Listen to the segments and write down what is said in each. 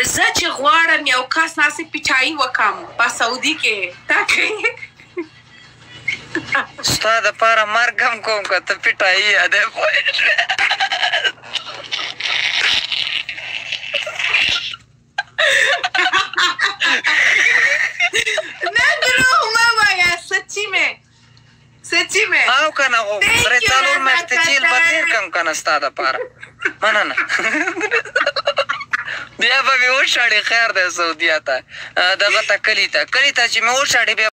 زه چې غواړم یو کس ناسې پیچایي وکم په سعودي کې تا کوي ستا دپاره مرګ هم کوم که ته پیټایي یادی پوه نه دروغ مه وایه سچي مې او که نه خو درې څلور میاشتې جیل به تېر کړم که نه ستا دپاره مننه بیا به مې وشاړې خیر دی سعودیا ته دغه ته کلي ته چې مې وشاړې بیا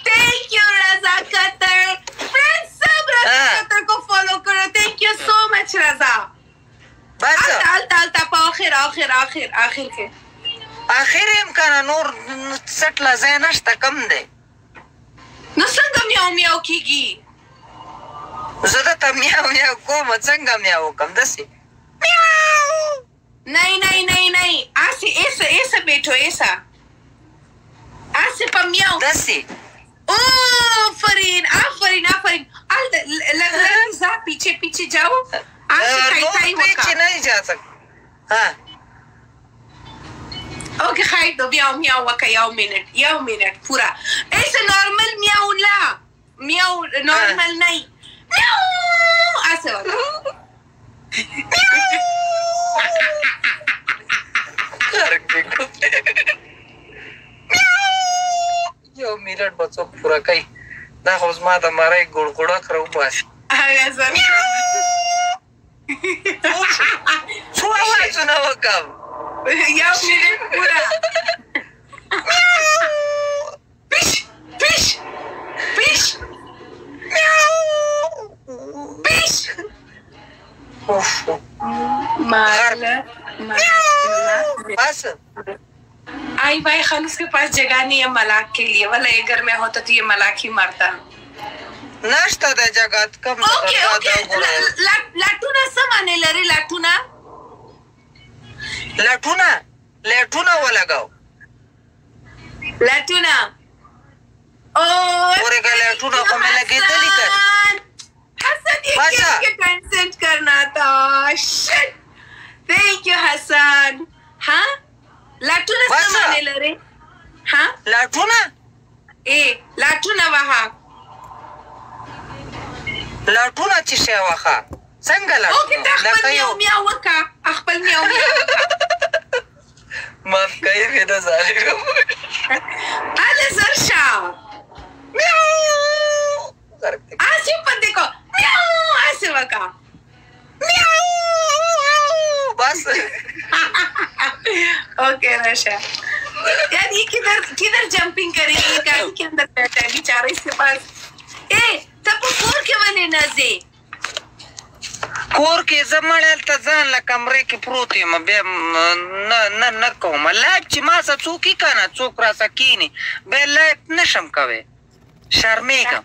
Thank you, Raza Qatar. Friends, sab Raza Qatar ko follow karo. Thank you so much, Raza. بس alta pa akhir ke. اخر هم که نه نور سټ له ځای نشته کم دی نو څنګه میاو کېږي زه درته میاو کوم څنګه میاو وکړم داسې नहीं ऐसे बैठो ऐसा ऐसे पमियाओ दसी आफरीन लगा पीछे जाओ पीछे नहीं जा सकते हाँ ओके खाई दो मियाओ वका याओ मिनट पूरा ऐसे नॉर्मल मियाओ ला मियाओ नॉर्मल नहीं मियाओ ऐसे वाला یو منټ به څوک پوره کوي دا خو زما د مرۍ ګوړګوړک راوباسي څو اوازونه وکړم یو منټ پوره बस आई भाई खान उसके पास जगह नहीं है मलाक के लिए वाला ये घर में होता तो ये मलाक ही मारता नाश्ता दे जगह कम ओके लाटूना समाने लरे लाटूना वो लगाओ लाटूना और का लाटूना को मैं लगे तो लिखा हसन ये कंसेंट करना था शिट थैंक यू हसन हाँ लाटूना समाने लरे हाँ लाटूना वहा लाटूना चिशे वहा संग लाटूना ओके तखपल मियाव वका अखपल मियाव माफ कही बेटा सारे अरे सरशा ऐसे बंदे को ऐसे वका बस ओके रशा यार ये किधर जंपिंग करेगी गाड़ी के अंदर बैठा है बेचारा इसके पास तब कोर के बने नजे کور کې زمړل ته ځان له کمرې کې پروت یم بیا نه کوم لایف چې ما څه څوک کنه څوک را سکینی به لایف نشم کوي شرمېږم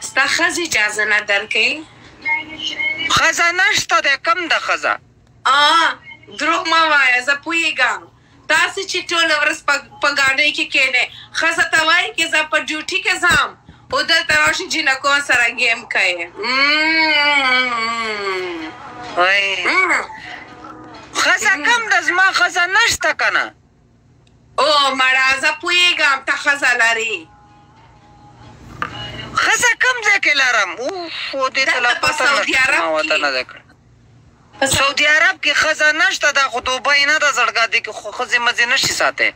ستا ښځې اجازه نه درکوي ښځه نشته دی کم ده ښځه دروغ مه وایه زه پوهېږم تاسې چې ټوله ورځ په ګاډۍ کې کښېنئ ښځه ته وایي چې زه په ډیوټي کې ځم उधर तराशी जिनको सारा गेम खाए خزا کم دزما خزا نشتا کنا او مرازا پویگم تا خزا لاری خزا کم زکی لارم او دیتا لپتا سعودی عرب کی خزا نشتا دا خود دوبای نه دا زړګا دی که خزی مزی نشی ساته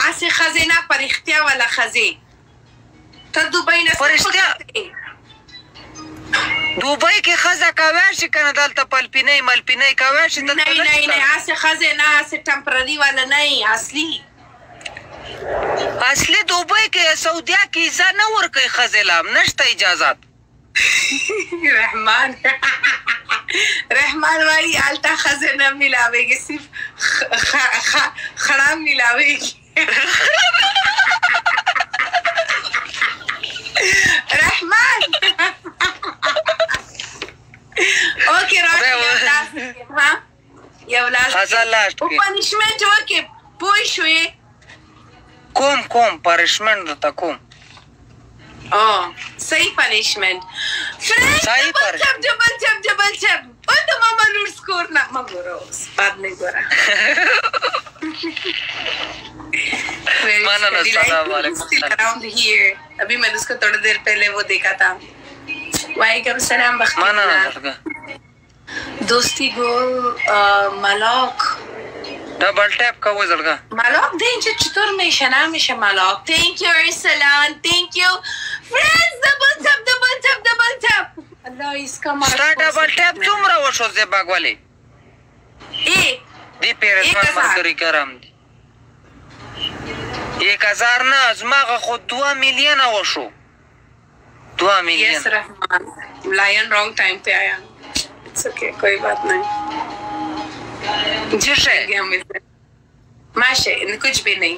آسی خزی نه پر اختیا والا خزی تا دوبای نه فرشتیا دوبای کې خزه کاوه شي کنه دلته پلپینې ملپینې کاوه شي نه آسی خزه نه آسی ټمپرری والا نه اصلي دوبای کې سعودیا کې ځا نه ورکوي خزه لام نشته اجازات رحمان وايي آلتا خزه نه ملاويږي صرف خړام ملاويږي رحمان اوکے یو لاس او پنشمنت وکي پوي شوې کوم پنشمنت دته کوم صحیح پنشمنت جبل ओ तो मामा लूट स्कोर ना मगोरो बाद में गोरा अराउंड हियर अभी मैंने उसको थोड़ी देर पहले वो देखा था वालेकुम सलाम बख्तियार दोस्ती गोल मलाक डबल टैप का वो जड़गा मलाक दें जो चितौर में शना में शमालाक thank you Arsalan thank you friends double tap अल्लाह इसका मारा डबल टैप तुम रहो शो से बाग वाले ए दी पेरेस मत करी करम 1000 ना अजमा को 2 मिलियन आवशो 2 million yes Rahman lion wrong time पे आया इट्स ओके कोई बात नहीं जिसे माशे कुछ भी नहीं